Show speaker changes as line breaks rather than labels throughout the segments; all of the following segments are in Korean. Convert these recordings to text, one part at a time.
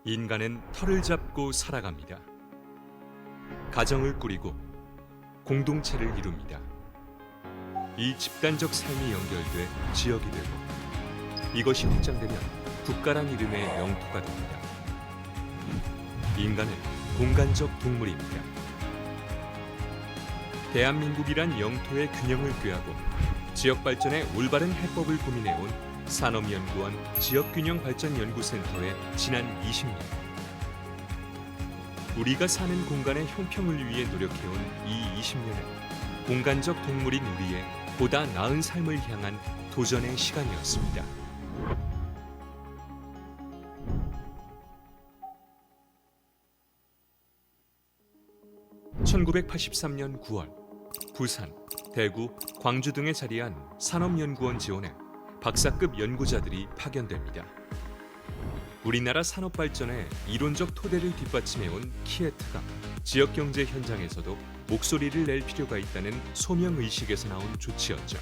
인간은 털을 잡고 살아갑니다. 가정을 꾸리고 공동체를 이룹니다. 이 집단적 삶이 연결돼 지역이 되고 이것이 확장되면 국가란 이름의 영토가 됩니다. 인간은 공간적 동물입니다. 대한민국이란 영토의 균형을 꾀하고 지역 발전의 올바른 해법을 고민해온 산업연구원 지역균형발전연구센터의 지난 20년 우리가 사는 공간의 형평을 위해 노력해온 이 20년은 공간적 동물인 우리의 보다 나은 삶을 향한 도전의 시간이었습니다. (1983년 9월) 부산, 대구, 광주 등에 자리한 산업연구원 지원에 박사급 연구자들이 파견됩니다. 우리나라 산업 발전의 이론적 토대를 뒷받침해온 키에트가 지역 경제 현장에서도 목소리를 낼 필요가 있다는 소명 의식에서 나온 조치였죠.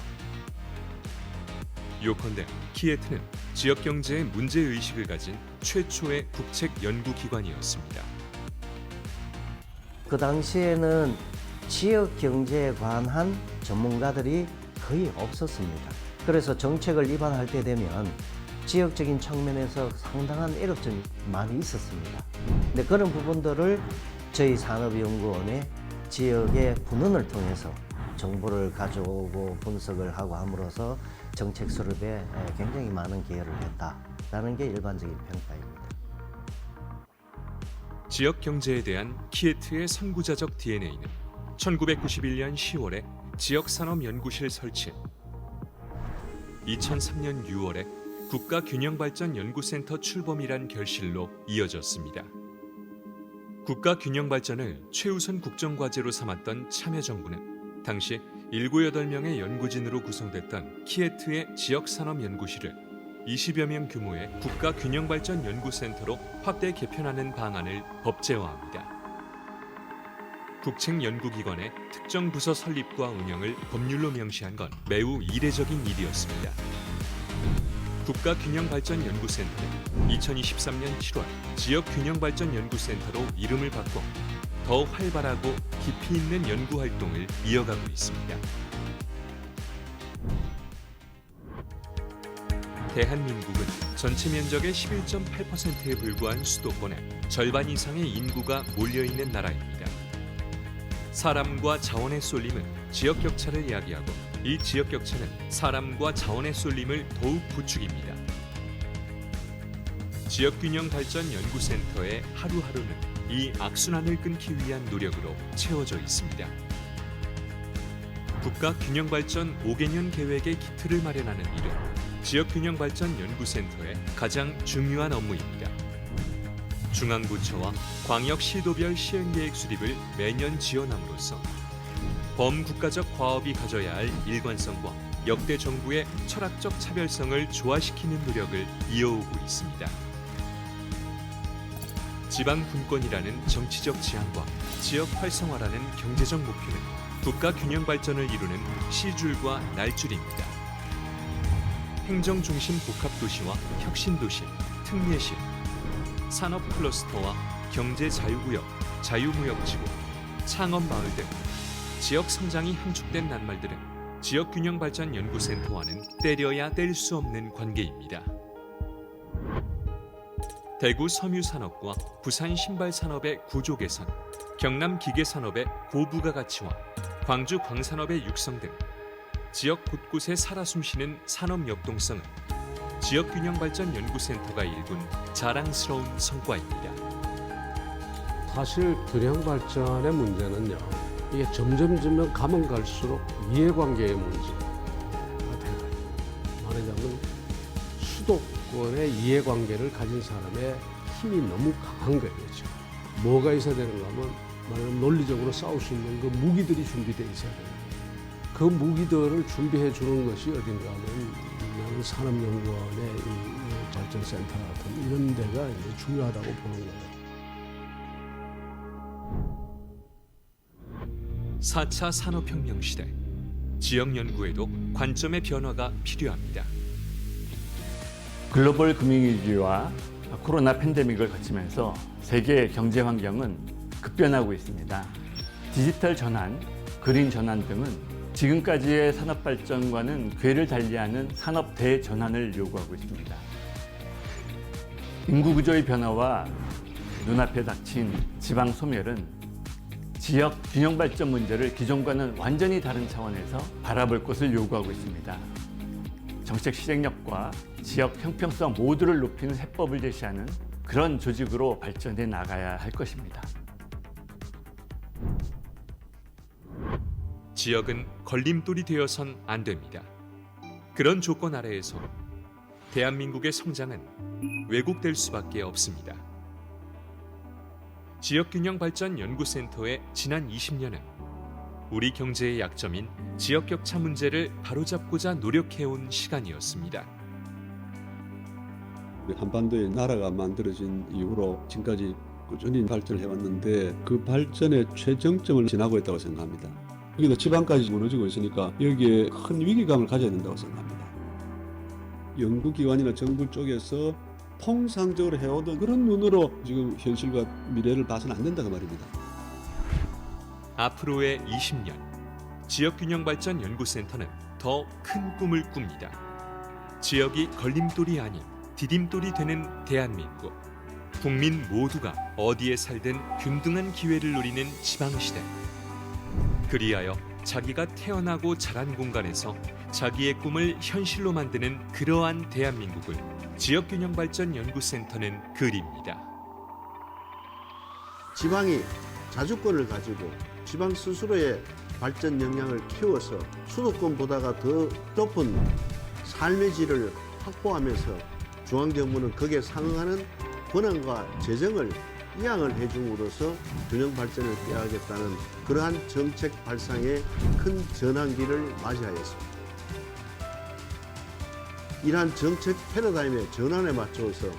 요컨대 키에트는 지역 경제의 문제 의식을 가진 최초의 국책 연구 기관이었습니다.
그 당시에는 지역 경제에 관한 전문가들이 거의 없었습니다. 그래서 정책을 입안할 때 되면 지역적인 측면에서 상당한 애로점이 많이 있었습니다. 근데 그런 부분들을 저희 산업연구원의 지역의 분원을 통해서 정보를 가져오고 분석을 하고 함으로써 정책 수립에 굉장히 많은 기여를 했다라는 게 일반적인 평가입니다.
지역 경제에 대한 키에트의 선구자적 DNA는 1991년 10월에 지역산업연구실 설치, 2003년 6월에 국가균형발전연구센터 출범이란 결실로 이어졌습니다. 국가균형발전을 최우선 국정과제로 삼았던 참여정부는 당시 7, 8명의 연구진으로 구성됐던 키에트의 지역산업연구실을 20여 명 규모의 국가균형발전연구센터로 확대 개편하는 방안을 법제화합니다. 국책연구기관의 특정 부서 설립과 운영을 법률로 명시한 건 매우 이례적인 일이었습니다. 국가균형발전연구센터는 2023년 7월 지역균형발전연구센터로 이름을 바꿔 더 활발하고 깊이 있는 연구활동을 이어가고 있습니다. 대한민국은 전체 면적의 11.8%에 불과한 수도권에 절반 이상의 인구가 몰려있는 나라입니다. 사람과 자원의 쏠림은 지역 격차를 이야기하고 이 지역 격차는 사람과 자원의 쏠림을 더욱 부추깁니다. 지역균형발전연구센터의 하루하루는 이 악순환을 끊기 위한 노력으로 채워져 있습니다. 국가균형발전 5개년 계획의 기틀을 마련하는 일은 지역균형발전연구센터의 가장 중요한 업무입니다. 중앙부처와 광역시도별 시행계획 수립을 매년 지원함으로써 범국가적 과업이 가져야 할 일관성과 역대 정부의 철학적 차별성을 조화시키는 노력을 이어오고 있습니다. 지방 분권이라는 정치적 지향과 지역 활성화라는 경제적 목표는 국가 균형 발전을 이루는 시줄과 날줄입니다. 행정중심 복합도시와 혁신도시, 특례시, 산업 클러스터와 경제 자유구역, 자유무역지구, 창업마을 등 지역 성장이 함축된 낱말들은 지역균형발전연구센터와는 떼려야 뗄 수 없는 관계입니다. 대구 섬유산업과 부산 신발산업의 구조 개선, 경남 기계산업의 고부가 가치와 광주 광산업의 육성 등 지역 곳곳에 살아 숨쉬는 산업 역동성은 지역균형발전연구센터가 일군 자랑스러운 성과입니다.
사실 균형발전의 문제는요, 이게 점점 가면 갈수록 이해관계의 문제가 돼요. 말하자면 수도권의 이해관계를 가진 사람의 힘이 너무 강한 거예요. 지금. 뭐가 있어야 되는가 하면 말하자면 논리적으로 싸울 수 있는 그 무기들이 준비되어 있어야 돼요. 그 무기들을 준비해 주는 것이 어딘가 하면 산업연구원의 이 발전 지역발전센터 같은 이런 데가 이제 중요하다고 보는 거예요.
4차 산업혁명 시대, 지역 연구에도 관점의 변화가 필요합니다.
글로벌 금융위기와 코로나 팬데믹을 거치면서 세계 경제 환경은 급변하고 있습니다. 디지털 전환, 그린 전환 등은 지금까지의 산업 발전과는 궤를 달리하는 산업 대전환을 요구하고 있습니다. 인구 구조의 변화와 눈앞에 닥친 지방 소멸은 지역 균형 발전 문제를 기존과는 완전히 다른 차원에서 바라볼 것을 요구하고 있습니다. 정책 실행력과 지역 형평성 모두를 높이는 해법을 제시하는 그런 조직으로 발전해 나가야 할 것입니다.
지역은 걸림돌이 되어선 안 됩니다. 그런 조건 아래에서 대한민국의 성장은 왜곡될 수밖에 없습니다. 지역균형발전연구센터의 지난 20년은 우리 경제의 약점인 지역격차 문제를 바로잡고자 노력해온 시간이었습니다.
한반도의 나라가 만들어진 이후로 지금까지 꾸준히 발전을 해왔는데 그 발전의 최정점을 지나고 있다고 생각합니다. 여기도 지방까지 무너지고 있으니까 여기에 큰 위기감을 가져야 된다고 생각합니다. 연구기관이나 정부 쪽에서 통상적으로 해오던 그런 눈으로 지금 현실과 미래를 봐서는 안 된다고 말입니다.
앞으로의 20년, 지역균형발전연구센터는 더 큰 꿈을 꿉니다. 지역이 걸림돌이 아닌 디딤돌이 되는 대한민국. 국민 모두가 어디에 살든 균등한 기회를 누리는 지방시대. 그리하여 자기가 태어나고 자란 공간에서 자기의 꿈을 현실로 만드는 그러한 대한민국을 지역균형발전연구센터는 그립니다.
지방이 자주권을 가지고 지방 스스로의 발전 역량을 키워서 수도권보다가 더 높은 삶의 질을 확보하면서 중앙정부는 거기에 상응하는 권한과 재정을 이양을 해줌으로써 균형 발전을 꾀하겠다는 그러한 정책 발상의 큰 전환기를 맞이하였습니다. 이러한 정책 패러다임의 전환에 맞춰서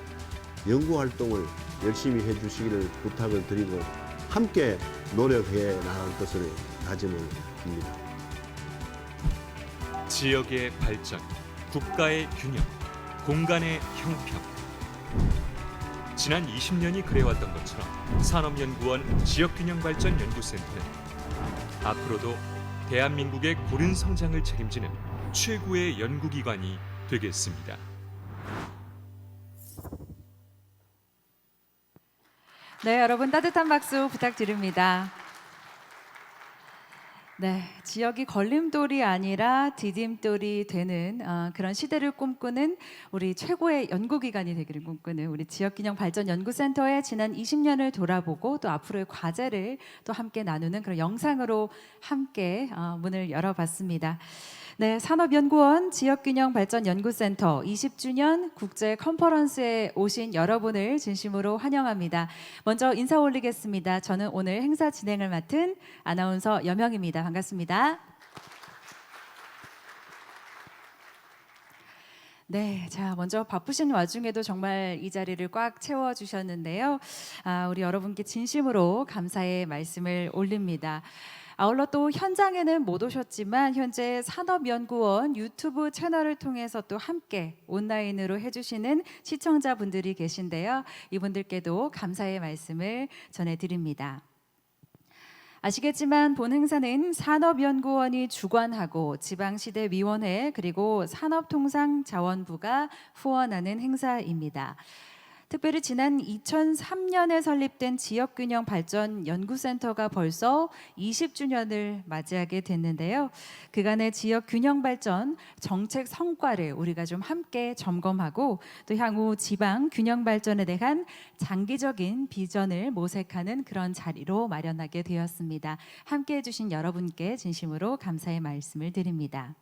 연구 활동을 열심히 해주시기를 부탁을 드리고 함께 노력해 나갈 것을 다짐을 합니다.
지역의 발전, 국가의 균형, 공간의 형평. 지난 20년이 그래왔던 것처럼 산업연구원 지역균형발전연구센터는 앞으로도 대한민국의 고른 성장을 책임지는 최고의 연구기관이 되겠습니다.
네, 여러분 따뜻한 박수 부탁드립니다. 네, 지역이 걸림돌이 아니라 디딤돌이 되는 그런 시대를 꿈꾸는 우리 최고의 연구기관이 되기를 꿈꾸는 우리 지역균형발전연구센터의 지난 20년을 돌아보고 또 앞으로의 과제를 또 함께 나누는 그런 영상으로 함께 문을 열어봤습니다. 네, 산업연구원 지역균형발전연구센터 20주년 국제 컨퍼런스에 오신 여러분을 진심으로 환영합니다. 먼저 인사 올리겠습니다. 저는 오늘 행사 진행을 맡은 아나운서 여명입니다. 반갑습니다. 네, 자 먼저 바쁘신 와중에도 정말 이 자리를 꽉 채워주셨는데요. 우리 여러분께 진심으로 감사의 말씀을 올립니다. 아울러 또 현장에는 못 오셨지만 현재 산업연구원 유튜브 채널을 통해서 또 함께 온라인으로 해주시는 시청자분들이 계신데요. 이분들께도 감사의 말씀을 전해드립니다. 아시겠지만 본 행사는 산업연구원이 주관하고 지방시대위원회 그리고 산업통상자원부가 후원하는 행사입니다. 특별히 지난 2003년에 설립된 지역균형발전연구센터가 벌써 20주년을 맞이하게 됐는데요. 그간의 지역균형발전 정책 성과를 우리가 좀 함께 점검하고 또 향후 지방 균형발전에 대한 장기적인 비전을 모색하는 그런 자리로 마련하게 되었습니다. 함께해 주신 여러분께 진심으로 감사의 말씀을 드립니다.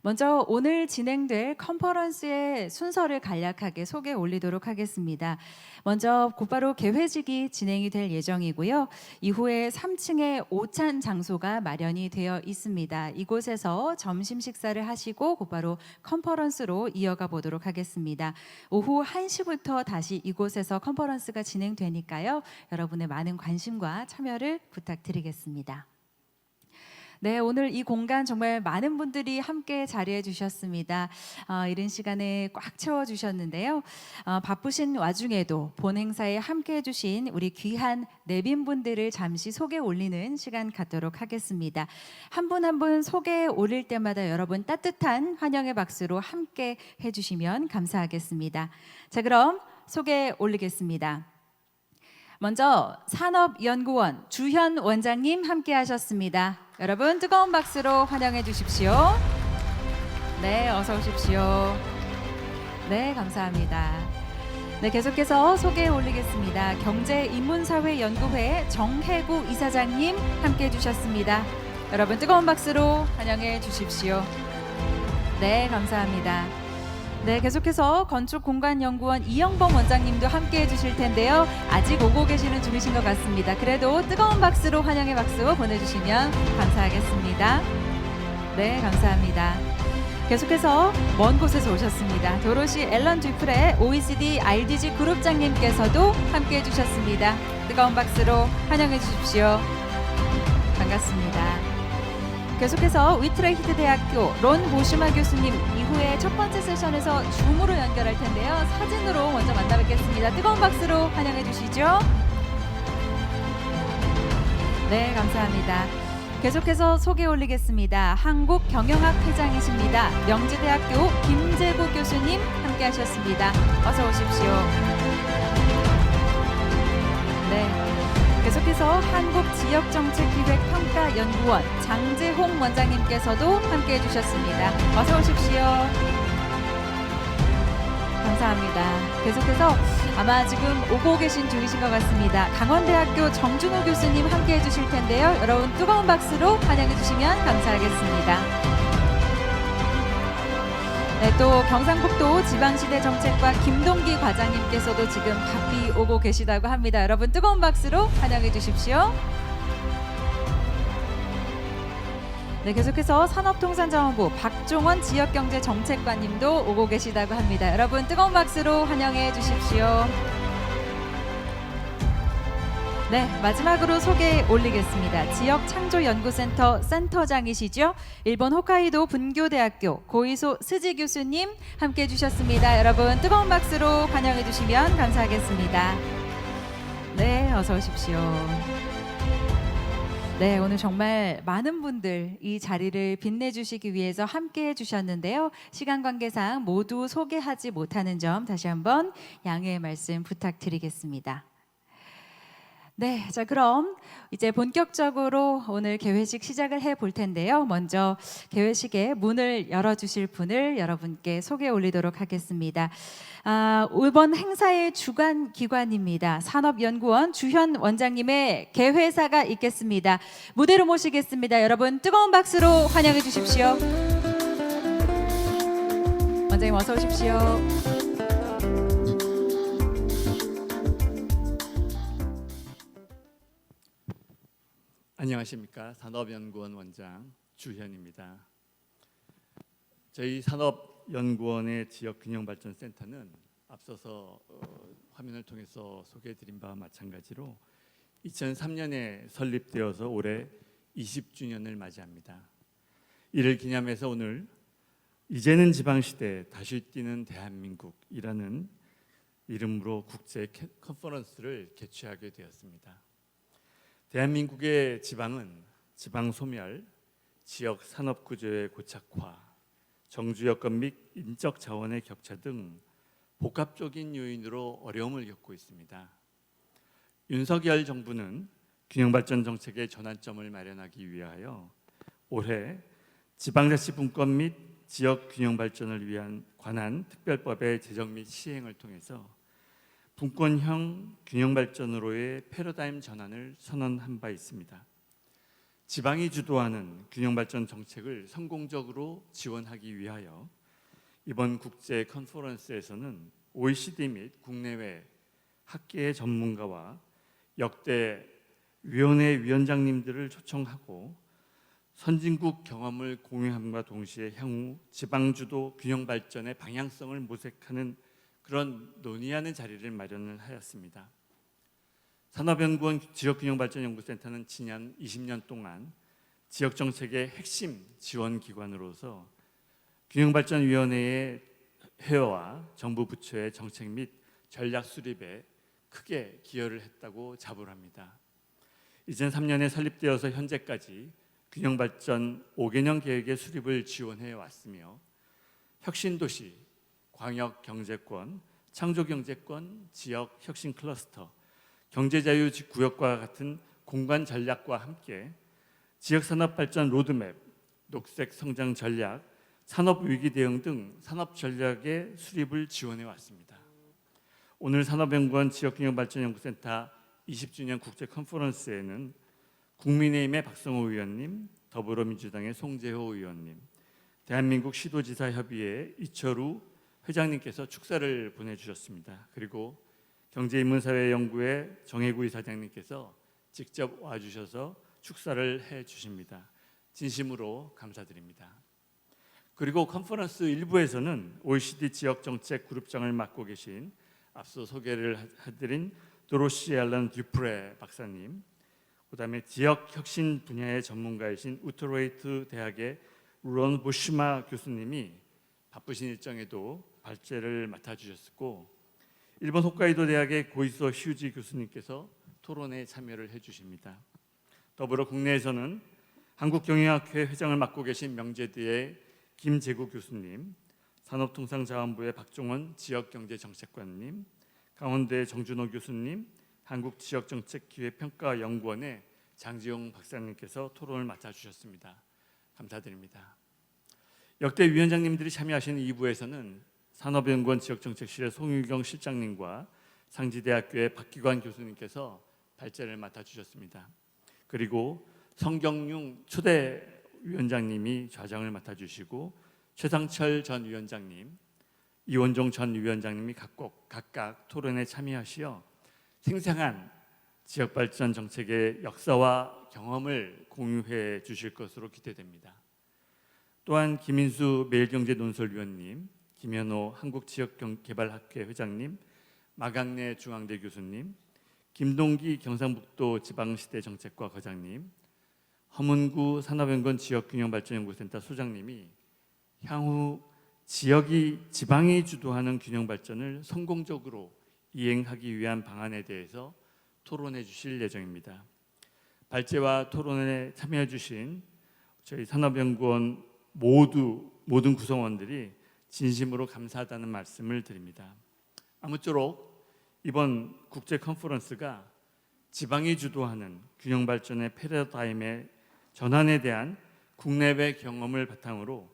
먼저 오늘 진행될 컨퍼런스의 순서를 간략하게 소개해 올리도록 하겠습니다. 먼저 곧바로 개회식이 진행이 될 예정이고요. 이후에 3층에 오찬 장소가 마련이 되어 있습니다. 이곳에서 점심 식사를 하시고 곧바로 컨퍼런스로 이어가 보도록 하겠습니다. 오후 1시부터 다시 이곳에서 컨퍼런스가 진행되니까요. 여러분의 많은 관심과 참여를 부탁드리겠습니다. 네, 오늘 이 공간 정말 많은 분들이 함께 자리해 주셨습니다. 이른 시간에 꽉 채워 주셨는데요. 바쁘신 와중에도 본 행사에 함께 해주신 우리 귀한 내빈분들을 잠시 소개 올리는 시간 갖도록 하겠습니다. 한 분 한 분 소개 올릴 때마다 여러분 따뜻한 환영의 박수로 함께 해주시면 감사하겠습니다. 자, 그럼 소개 올리겠습니다. 먼저 산업연구원 주현 원장님 함께 하셨습니다. 여러분 뜨거운 박수로 환영해 주십시오. 네, 어서 오십시오. 네, 감사합니다. 네, 계속해서 소개해 올리겠습니다. 경제인문사회연구회 정혜구 이사장님 함께 해주셨습니다. 여러분 뜨거운 박수로 환영해 주십시오. 네, 감사합니다. 네, 계속해서 건축공간연구원 이영범 원장님도 함께 해주실 텐데요. 아직 오고 계시는 중이신 것 같습니다. 그래도 뜨거운 박수로 환영의 박수 보내주시면 감사하겠습니다. 네, 감사합니다. 계속해서 먼 곳에서 오셨습니다. 도로시 앨런 듀프레 OECD RDG 그룹장님께서도 함께 해주셨습니다. 뜨거운 박수로 환영해 주십시오. 반갑습니다. 계속해서 위트레히트 대학교 론 보슈마 교수님 이후에 첫 번째 세션에서 줌으로 연결할 텐데요. 사진으로 먼저 만나뵙겠습니다. 뜨거운 박수로 환영해 주시죠. 네, 감사합니다. 계속해서 소개 올리겠습니다. 한국경영학 회장이십니다. 명지대학교 김재구 교수님 함께 하셨습니다. 어서 오십시오. 네. 계속해서 한국지역정책기획평가연구원 장재홍 원장님께서도 함께해 주셨습니다. 어서 오십시오. 감사합니다. 계속해서 아마 지금 오고 계신 중이신 것 같습니다. 강원대학교 정준호 교수님 함께해 주실 텐데요. 여러분 뜨거운 박수로 환영해 주시면 감사하겠습니다. 네, 또 경상북도 지방시대정책과 김동기 과장님께서도 지금 바삐 오고 계시다고 합니다. 여러분 뜨거운 박수로 환영해 주십시오. 네, 계속해서 산업통상자원부 박종원 지역경제정책관님도 오고 계시다고 합니다. 여러분 뜨거운 박수로 환영해 주십시오. 네, 마지막으로 소개 올리겠습니다. 지역창조연구센터 센터장이시죠? 일본 홋카이도 분교대학교 고이소 스지 교수님 함께 해주셨습니다. 여러분 뜨거운 박수로 환영해 주시면 감사하겠습니다. 네, 어서 오십시오. 네, 오늘 정말 많은 분들 이 자리를 빛내주시기 위해서 함께 해주셨는데요. 시간 관계상 모두 소개하지 못하는 점 다시 한번 양해의 말씀 부탁드리겠습니다. 네, 자 그럼 이제 본격적으로 오늘 개회식 시작을 해볼 텐데요. 먼저 개회식의 문을 열어주실 분을 여러분께 소개해 올리도록 하겠습니다. 이번 행사의 주관 기관입니다. 산업연구원 주현 원장님의 개회사가 있겠습니다. 무대로 모시겠습니다. 여러분 뜨거운 박수로 환영해 주십시오. 원장님 어서 오십시오.
안녕하십니까. 산업연구원 원장 주현입니다. 저희 산업연구원의 지역균형발전센터는 앞서서 화면을 통해서 소개해드린 바와 마찬가지로 2003년에 설립되어서 올해 20주년을 맞이합니다. 이를 기념해서 오늘 이제는 지방시대 다시 뛰는 대한민국이라는 이름으로 국제 컨퍼런스를 개최하게 되었습니다. 대한민국의 지방은 지방 소멸, 지역 산업 구조의 고착화, 정주 여건 및 인적 자원의 격차 등 복합적인 요인으로 어려움을 겪고 있습니다. 윤석열 정부는 균형발전 정책의 전환점을 마련하기 위하여 올해 지방자치분권 및 지역 균형발전을 위한 관한 특별법의 제정 및 시행을 통해서 분권형 균형발전으로의 패러다임 전환을 선언한 바 있습니다. 지방이 주도하는 균형발전 정책을 성공적으로 지원하기 위하여 이번 국제 컨퍼런스에서는 OECD 및 국내외 학계의 전문가와 역대 위원회 위원장님들을 초청하고 선진국 경험을 공유함과 동시에 향후 지방주도 균형발전의 방향성을 모색하는 그런 논의하는 자리를 마련을 하였습니다. 산업연구원 지역균형발전연구센터는 지난 20년 동안 지역정책의 핵심 지원기관으로서 균형발전위원회의 회의와 정부 부처의 정책 및 전략 수립에 크게 기여를 했다고 자부를 합니다. 이젠 3년에 설립되어서 현재까지 균형발전 5개년 계획의 수립을 지원해 왔으며 혁신도시, 광역경제권, 창조경제권, 지역혁신 클러스터, 경제자유구역과 같은 공간 전략과 함께 지역산업발전 로드맵, 녹색성장 전략, 산업위기 대응 등 산업 전략의 수립을 지원해 왔습니다. 오늘 산업연구원 지역균형발전연구센터 20주년 국제 컨퍼런스에는 국민의힘의 박성호 의원님, 더불어민주당의 송재호 의원님, 대한민국 시도지사협의회 이철우 회장님께서 축사를 보내주셨습니다. 그리고 경제인문사회연구회 정혜구 이사장님께서 직접 와주셔서 축사를 해주십니다. 진심으로 감사드립니다. 그리고 컨퍼런스 1부에서는 OECD 지역정책 그룹장을 맡고 계신 앞서 소개를 해드린 도로시 앨런 듀프레 박사님, 그다음에 지역혁신 분야의 전문가이신 우트로이트 대학의 론 보시마 교수님이 바쁘신 일정에도 발제를 맡아주셨고, 일본 홋카이도 대학의 고이소 휴지 교수님께서 토론에 참여를 해주십니다. 더불어 국내에서는 한국경영학회 회장을 맡고 계신 명제대의 김재구 교수님, 산업통상자원부의 박종원 지역경제정책관님, 강원대 정준호 교수님, 한국지역정책기회평가연구원의 장지용 박사님께서 토론을 맡아주셨습니다. 감사드립니다. 역대 위원장님들이 참여하신 2부에서는 산업연구원 지역정책실의 송유경 실장님과 상지대학교의 박기관 교수님께서 발제를 맡아주셨습니다. 그리고 성경융 초대 위원장님이 좌장을 맡아주시고 최상철 전 위원장님, 이원종 전 위원장님이 각각 토론에 참여하시어 생생한 지역발전 정책의 역사와 경험을 공유해 주실 것으로 기대됩니다. 또한 김인수 매일경제논설위원님, 김현호 한국지역개발학회 회장님, 마강래 중앙대 교수님, 김동기 경상북도 지방시대정책과 과장님, 허문구 산업연구원 지역균형발전연구센터 소장님이 향후 지방이 주도하는 균형발전을 성공적으로 이행하기 위한 방안에 대해서 토론해 주실 예정입니다. 발제와 토론에 참여해 주신 저희 산업연구원 모든 구성원들이 진심으로 감사하다는 말씀을 드립니다. 아무쪼록 이번 국제 컨퍼런스가 지방이 주도하는 균형발전의 패러다임의 전환에 대한 국내외 경험을 바탕으로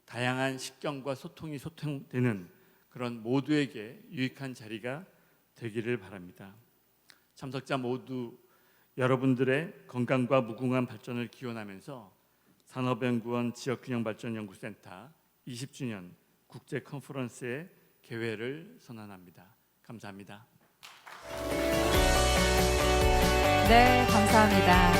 다양한 식견과 소통이 소통되는 그런 모두에게 유익한 자리가 되기를 바랍니다. 참석자 모두 여러분들의 건강과 무궁한 발전을 기원하면서 산업연구원 지역균형발전연구센터 20주년 국제 컨퍼런스의 개회를 선언합니다. 감사합니다.
네, 감사합니다.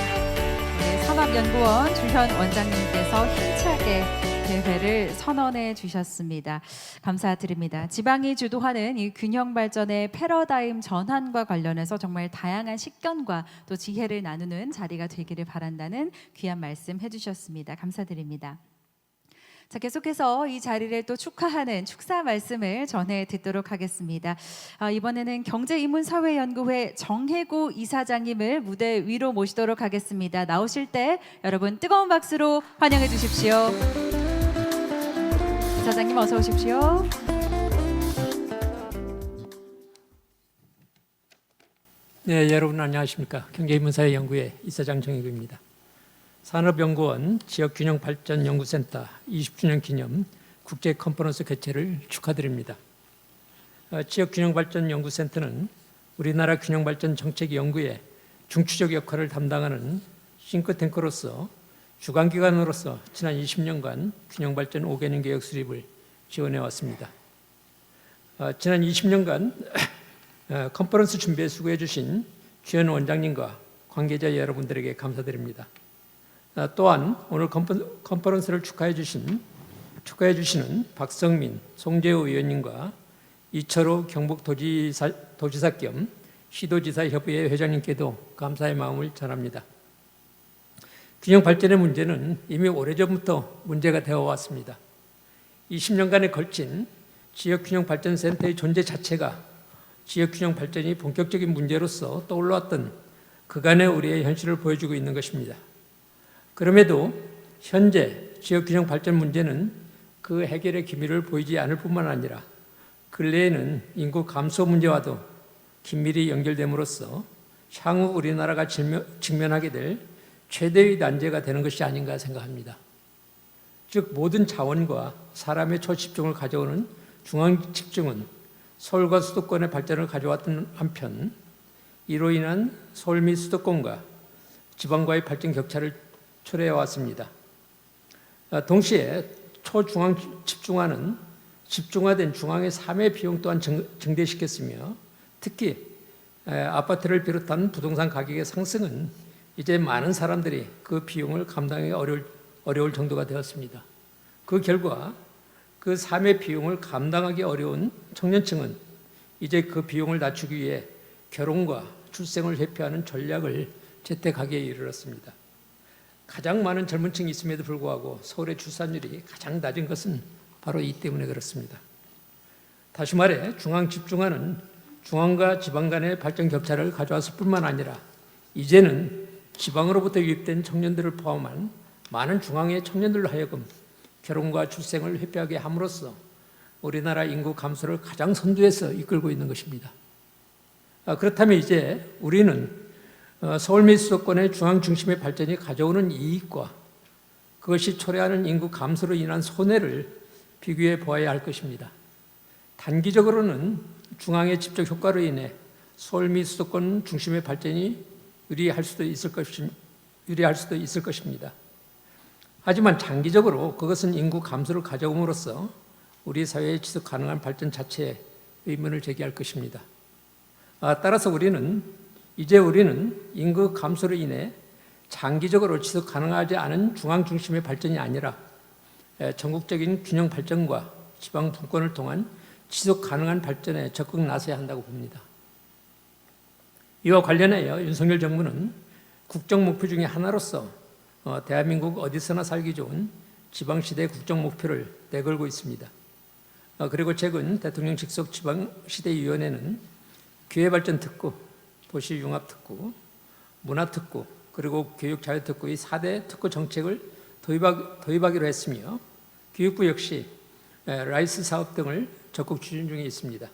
네, 산업연구원 주현 원장님께서 힘차게 대회를 선언해 주셨습니다. 감사드립니다. 지방이 주도하는 이 균형 발전의 패러다임 전환과 관련해서 정말 다양한 식견과 또 지혜를 나누는 자리가 되기를 바란다는 귀한 말씀 해주셨습니다. 감사드립니다. 자, 계속해서 이 자리를 또 축하하는 축사 말씀을 전해 듣도록 하겠습니다. 이번에는 경제인문사회연구회 정혜구 이사장님을 무대 위로 모시도록 하겠습니다. 나오실 때 여러분 뜨거운 박수로 환영해 주십시오. 이사장님 어서 오십시오.
네, 여러분 안녕하십니까? 경제인문사회연구회 이사장 정혜구입니다. 산업연구원 지역균형발전연구센터 20주년 기념 국제 컨퍼런스 개최를 축하드립니다. 지역균형발전연구센터는 우리나라 균형발전 정책 연구에 중추적 역할을 담당하는 싱크탱크로서 주관기관으로서 지난 20년간 균형발전 5개년 계획 수립을 지원해 왔습니다. 지난 20년간 컨퍼런스 준비에 수고해 주신 주연 원장님과 관계자 여러분들에게 감사드립니다. 또한 오늘 컨퍼런스를 축하해 주시는 박성민, 송재호 의원님과 이철호 경북도지사 겸 시도지사협의회 회장님께도 감사의 마음을 전합니다. 균형 발전의 문제는 이미 오래전부터 문제가 되어 왔습니다. 20년간에 걸친 지역균형발전센터의 존재 자체가 지역균형 발전이 본격적인 문제로서 떠올랐던 그간의 우리의 현실을 보여주고 있는 것입니다. 그럼에도 현재 지역균형 발전 문제는 그 해결의 기미를 보이지 않을 뿐만 아니라 근래에는 인구 감소 문제와도 긴밀히 연결됨으로써 향후 우리나라가 직면하게 될 최대의 난제가 되는 것이 아닌가 생각합니다. 즉 모든 자원과 사람의 초집중을 가져오는 중앙 집중은 서울과 수도권의 발전을 가져왔던 한편 이로 인한 서울 및 수도권과 지방과의 발전 격차를 초래해 왔습니다. 동시에 초중앙 집중화된 중앙의 3의 비용 또한 증대시켰으며 특히 아파트를 비롯한 부동산 가격의 상승은 이제 많은 사람들이 그 비용을 감당하기 어려울 정도가 되었습니다. 그 결과 그 3의 비용을 감당하기 어려운 청년층은 이제 그 비용을 낮추기 위해 결혼과 출생을 회피하는 전략을 채택하기에 이르렀습니다. 가장 많은 젊은 층이 있음에도 불구하고 서울의 출산율이 가장 낮은 것은 바로 이 때문에 그렇습니다. 다시 말해 중앙 집중화는 중앙과 지방 간의 발전 격차를 가져왔을 뿐만 아니라 이제는 지방으로부터 유입된 청년들을 포함한 많은 중앙의 청년들로 하여금 결혼과 출생을 회피하게 함으로써 우리나라 인구 감소를 가장 선두에서 이끌고 있는 것입니다. 그렇다면 이제 우리는 서울 및 수도권의 중앙 중심의 발전이 가져오는 이익과 그것이 초래하는 인구 감소로 인한 손해를 비교해 보아야 할 것입니다. 단기적으로는 중앙의 집적 효과로 인해 서울 및 수도권 중심의 발전이 유리할 수도 있을 것입니다. 하지만 장기적으로 그것은 인구 감소를 가져옴으로써 우리 사회의 지속 가능한 발전 자체에 의문을 제기할 것입니다. 따라서 우리는 인구 감소로 인해 장기적으로 지속 가능하지 않은 중앙 중심의 발전이 아니라 전국적인 균형 발전과 지방 분권을 통한 지속 가능한 발전에 적극 나서야 한다고 봅니다. 이와 관련하여 윤석열 정부는 국정 목표 중에 하나로서 대한민국 어디서나 살기 좋은 지방시대 국정 목표를 내걸고 있습니다. 그리고 최근 대통령 직속 지방시대위원회는 기회발전특구, 도시융합특구, 문화특구, 그리고 교육자유특구의 4대 특구 정책을 도입하기로 했으며 교육부 역시 라이스 사업 등을 적극 추진 중에 있습니다.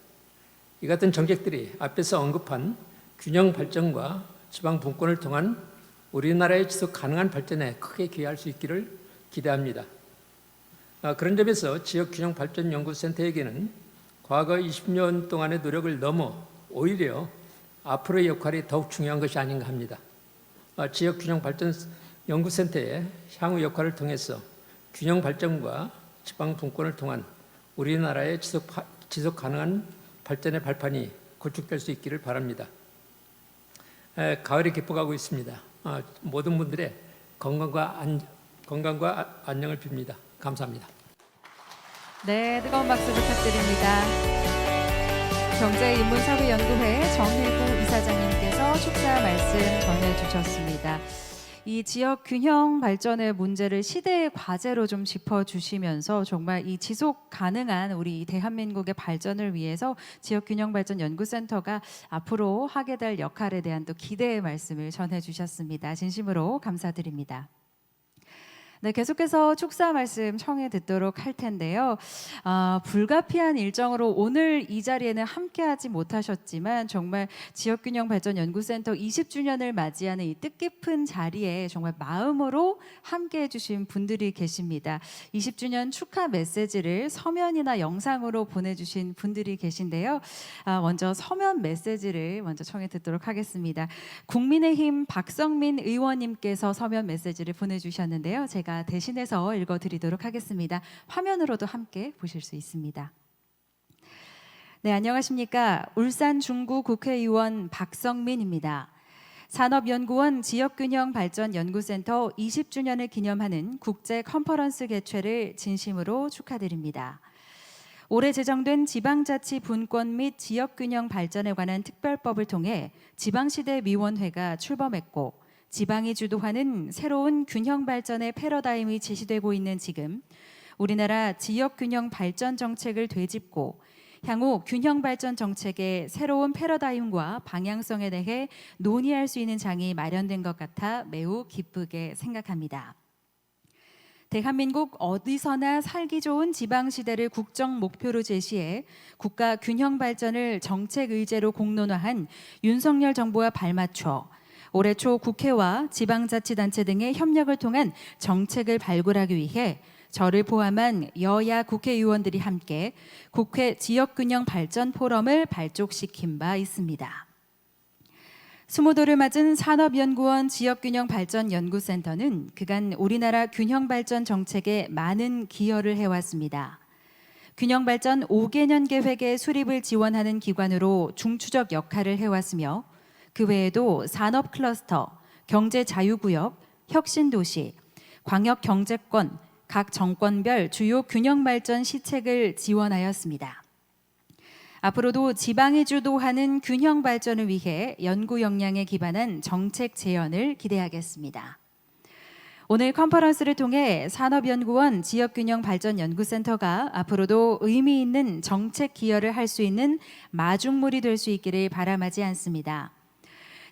이 같은 정책들이 앞에서 언급한 균형 발전과 지방 분권을 통한 우리나라의 지속 가능한 발전에 크게 기여할 수 있기를 기대합니다. 그런 점에서 지역균형발전연구센터에게는 과거 20년 동안의 노력을 넘어 오히려 앞으로의 역할이 더욱 중요한 것이 아닌가 합니다. 지역균형발전연구센터의 향후 역할을 통해서 균형발전과 지방분권을 통한 우리나라의 지속 가능한 발전의 발판이 구축될 수 있기를 바랍니다. 가을이 깊어가고 있습니다. 모든 분들의 건강과 안녕을 빕니다. 감사합니다.
네, 뜨거운 박수 부탁드립니다. 경제인문사회연구회 정일구 이사장님께서 축사 말씀 전해주셨습니다. 이 지역 균형 발전의 문제를 시대의 과제로 좀 짚어주시면서 정말 이 지속 가능한 우리 대한민국의 발전을 위해서 지역균형발전연구센터가 앞으로 하게 될 역할에 대한 또 기대의 말씀을 전해주셨습니다. 진심으로 감사드립니다. 네, 계속해서 축사 말씀 청해 듣도록 할 텐데요. 불가피한 일정으로 오늘 이 자리에는 함께하지 못하셨지만 정말 지역균형발전연구센터 20주년을 맞이하는 이 뜻깊은 자리에 정말 마음으로 함께해 주신 분들이 계십니다. 20주년 축하 메시지를 서면이나 영상으로 보내주신 분들이 계신데요. 먼저 서면 메시지를 먼저 청해 듣도록 하겠습니다. 국민의힘 박성민 의원님께서 서면 메시지를 보내주셨는데요. 제가 대신해서 읽어드리도록 하겠습니다. 화면으로도 함께 보실 수 있습니다. 네, 안녕하십니까. 울산 중구 국회의원 박성민입니다. 산업연구원 지역균형발전연구센터 20주년을 기념하는 국제 컨퍼런스 개최를 진심으로 축하드립니다. 올해 제정된 지방자치 분권 및 지역균형 발전에 관한 특별법을 통해 지방시대위원회가 출범했고 지방이 주도하는 새로운 균형 발전의 패러다임이 제시되고 있는 지금 우리나라 지역 균형 발전 정책을 되짚고 향후 균형 발전 정책의 새로운 패러다임과 방향성에 대해 논의할 수 있는 장이 마련된 것 같아 매우 기쁘게 생각합니다. 대한민국 어디서나 살기 좋은 지방시대를 국정 목표로 제시해 국가 균형 발전을 정책 의제로 공론화한 윤석열 정부와 발맞춰 올해 초 국회와 지방자치단체 등의 협력을 통한 정책을 발굴하기 위해 저를 포함한 여야 국회의원들이 함께 국회 지역균형 발전 포럼을 발족시킨 바 있습니다. 20도를 맞은 산업연구원 지역균형발전연구센터는 그간 우리나라 균형발전 정책에 많은 기여를 해왔습니다. 균형발전 5개년 계획의 수립을 지원하는 기관으로 중추적 역할을 해왔으며 그 외에도 산업 클러스터, 경제 자유구역, 혁신도시, 광역경제권, 각 정권별 주요 균형발전 시책을 지원하였습니다. 앞으로도 지방이 주도하는 균형발전을 위해 연구 역량에 기반한 정책 재현을 기대하겠습니다. 오늘 컨퍼런스를 통해 산업연구원 지역균형발전연구센터가 앞으로도 의미 있는 정책 기여를 할 수 있는 마중물이 될 수 있기를 바람하지 않습니다.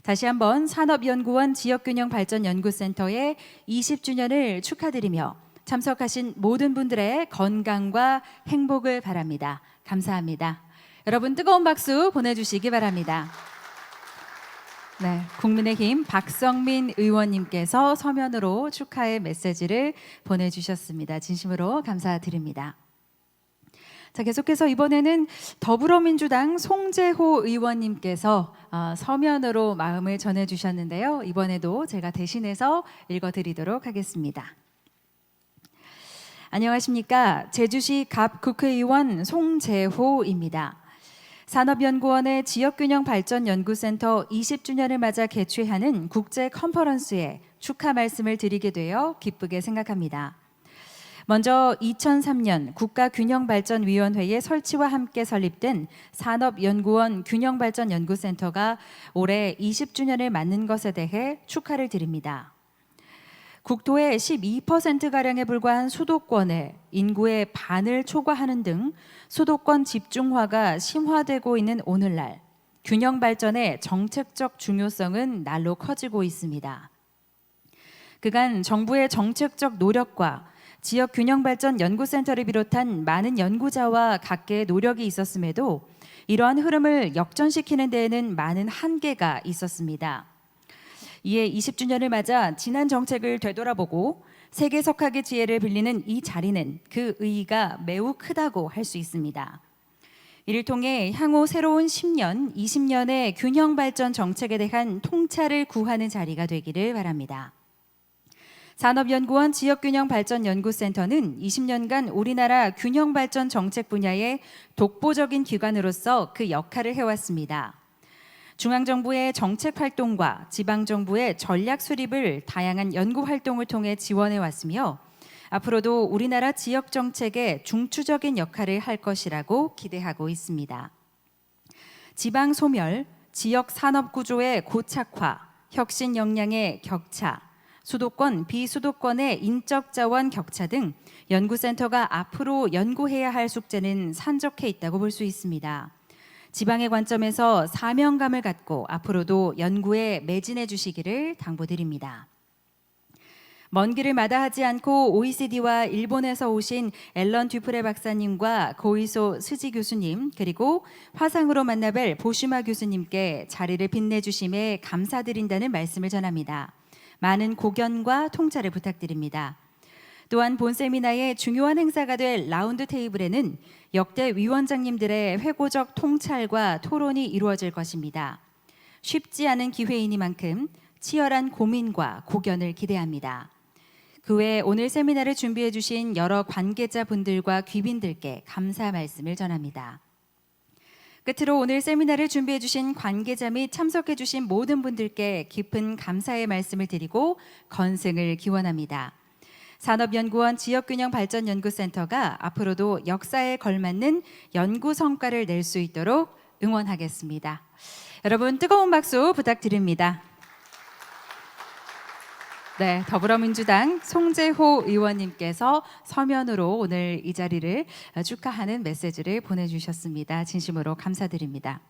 다시 한번 산업연구원 지역균형발전연구센터의 20주년을 축하드리며 참석하신 모든 분들의 건강과 행복을 바랍니다. 감사합니다. 여러분 뜨거운 박수 보내주시기 바랍니다. 네, 국민의힘 박성민 의원님께서 서면으로 축하의 메시지를 보내주셨습니다. 진심으로 감사드립니다. 자, 계속해서 이번에는 더불어민주당 송재호 의원님께서 서면으로 마음을 전해주셨는데요. 이번에도 제가 대신해서 읽어드리도록 하겠습니다. 안녕하십니까. 제주시 갑 국회의원 송재호입니다. 산업연구원의 지역균형발전연구센터 20주년을 맞아 개최하는 국제 컨퍼런스에 축하 말씀을 드리게 되어 기쁘게 생각합니다. 먼저 2003년 국가균형발전위원회의 설치와 함께 설립된 산업연구원 균형발전연구센터가 올해 20주년을 맞는 것에 대해 축하를 드립니다. 국토의 12%가량에 불과한 수도권에 인구의 반을 초과하는 등 수도권 집중화가 심화되고 있는 오늘날 균형 발전의 정책적 중요성은 날로 커지고 있습니다. 그간 정부의 정책적 노력과 지역균형발전연구센터를 비롯한 많은 연구자와 각계의 노력이 있었음에도 이러한 흐름을 역전시키는 데에는 많은 한계가 있었습니다. 이에 20주년을 맞아 지난 정책을 되돌아보고 세계석학의 지혜를 빌리는 이 자리는 그 의의가 매우 크다고 할 수 있습니다. 이를 통해 향후 새로운 10년, 20년의 균형발전 정책에 대한 통찰을 구하는 자리가 되기를 바랍니다. 산업연구원 지역균형발전연구센터는 20년간 우리나라 균형발전 정책 분야의 독보적인 기관으로서 그 역할을 해왔습니다. 중앙정부의 정책 활동과 지방정부의 전략 수립을 다양한 연구 활동을 통해 지원해 왔으며 앞으로도 우리나라 지역 정책의 중추적인 역할을 할 것이라고 기대하고 있습니다. 지방 소멸, 지역 산업 구조의 고착화, 혁신 역량의 격차, 수도권, 비수도권의 인적 자원 격차 등 연구센터가 앞으로 연구해야 할 숙제는 산적해 있다고 볼 수 있습니다. 지방의 관점에서 사명감을 갖고 앞으로도 연구에 매진해 주시기를 당부드립니다. 먼 길을 마다하지 않고 OECD와 일본에서 오신 앨런 듀프레 박사님과 고이소 스지 교수님, 그리고 화상으로 만나뵐 보슈마 교수님께 자리를 빛내주심에 감사드린다는 말씀을 전합니다. 많은 고견과 통찰을 부탁드립니다. 또한 본 세미나의 중요한 행사가 될 라운드 테이블에는 역대 위원장님들의 회고적 통찰과 토론이 이루어질 것입니다. 쉽지 않은 기회이니만큼 치열한 고민과 고견을 기대합니다. 그 외에 오늘 세미나를 준비해 주신 여러 관계자분들과 귀빈들께 감사 말씀을 전합니다. 끝으로 오늘 세미나를 준비해 주신 관계자 및 참석해 주신 모든 분들께 깊은 감사의 말씀을 드리고 건승을 기원합니다. 산업연구원 지역균형발전연구센터가 앞으로도 역사에 걸맞는 연구 성과를 낼 수 있도록 응원하겠습니다. 여러분 뜨거운 박수 부탁드립니다. 네, 더불어민주당 송재호 의원님께서 서면으로 오늘 이 자리를 축하하는 메시지를 보내주셨습니다. 진심으로 감사드립니다.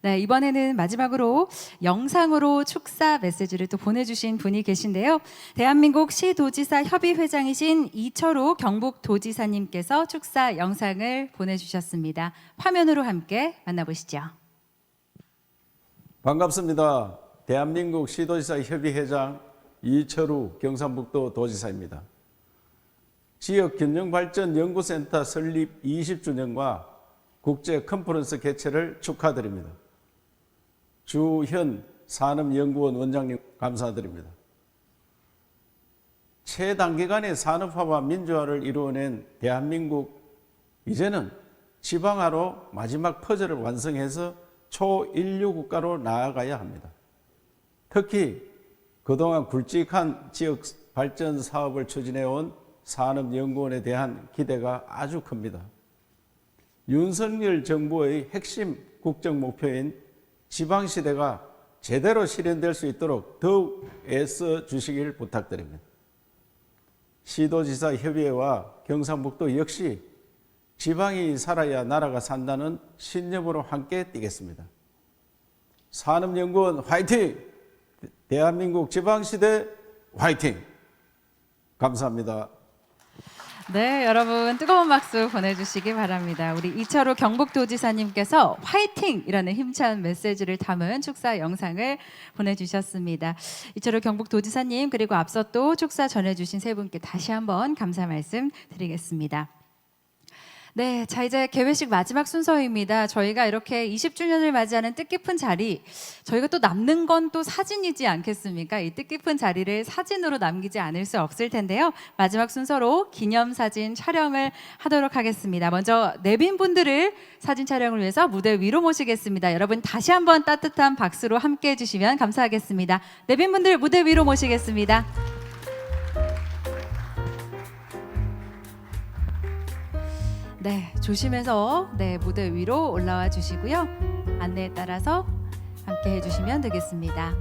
네, 이번에는 마지막으로 영상으로 축사 메시지를 또 보내주신 분이 계신데요. 대한민국 시도지사 협의회장이신 이철우 경북도지사님께서 축사 영상을 보내주셨습니다. 화면으로 함께 만나보시죠.
반갑습니다. 대한민국 시도지사 협의회장 이철우 경상북도 도지사입니다. 지역균형발전연구센터 설립 20주년과 국제 컨퍼런스 개최를 축하드립니다. 주현 산업연구원 원장님 감사드립니다. 최단기간의 산업화와 민주화를 이루어낸 대한민국, 이제는 지방화로 마지막 퍼즐을 완성해서 초인류 국가로 나아가야 합니다. 특히 그동안 굵직한 지역 발전 사업을 추진해온 산업연구원에 대한 기대가 아주 큽니다. 윤석열 정부의 핵심 국정 목표인 지방시대가 제대로 실현될 수 있도록 더욱 애써 주시길 부탁드립니다. 시도지사 협의회와 경상북도 역시 지방이 살아야 나라가 산다는 신념으로 함께 뛰겠습니다. 산업연구원 화이팅! 대한민국 지방시대 화이팅! 감사합니다.
네, 여러분 뜨거운 박수 보내주시기 바랍니다. 우리 이철우 경북도지사님께서 화이팅이라는 힘찬 메시지를 담은 축사 영상을 보내주셨습니다. 이철우 경북도지사님, 그리고 앞서 또 축사 전해주신 세 분께 다시 한번 감사 말씀 드리겠습니다. 네, 자 이제 개회식 마지막 순서입니다. 저희가 이렇게 20주년을 맞이하는 뜻깊은 자리, 저희가 또 남는 건 또 사진이지 않겠습니까? 이 뜻깊은 자리를 사진으로 남기지 않을 수 없을 텐데요. 마지막 순서로 기념사진 촬영을 하도록 하겠습니다. 먼저 내빈분들을 사진 촬영을 위해서 무대 위로 모시겠습니다. 여러분 다시 한번 따뜻한 박수로 함께해 주시면 감사하겠습니다. 내빈분들 무대 위로 모시겠습니다. 네, 조심해서 무대 위로 올라와 주시고요. 안내에 따라서 함께 해주시면 되겠습니다.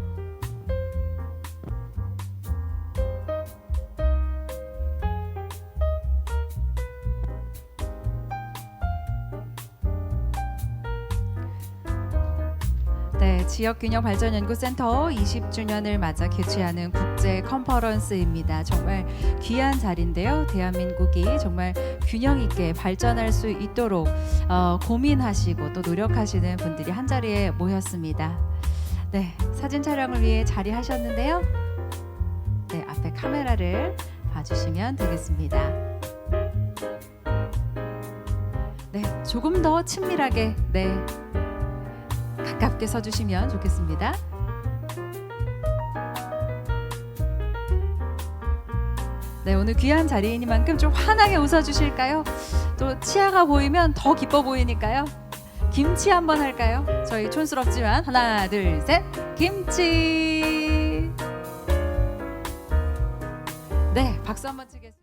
네, 지역균형발전연구센터 20주년을 맞아 개최하는 국제 컨퍼런스입니다. 정말 귀한 자리인데요. 대한민국이 정말 균형 있게 발전할 수 있도록 고민하시고 또 노력하시는 분들이 한 자리에 모였습니다. 네, 사진 촬영을 위해 자리하셨는데요. 네, 앞에 카메라를 봐주시면 되겠습니다. 네, 조금 더 친밀하게 가깝게 서주시면 좋겠습니다. 네, 오늘 귀한 자리이니만큼 좀 환하게 웃어주실까요? 또 치아가 보이면 더 기뻐 보이니까요. 김치 한번 할까요? 저희 촌스럽지만 하나, 둘, 셋, 김치. 네, 박수 한번 치겠습니다.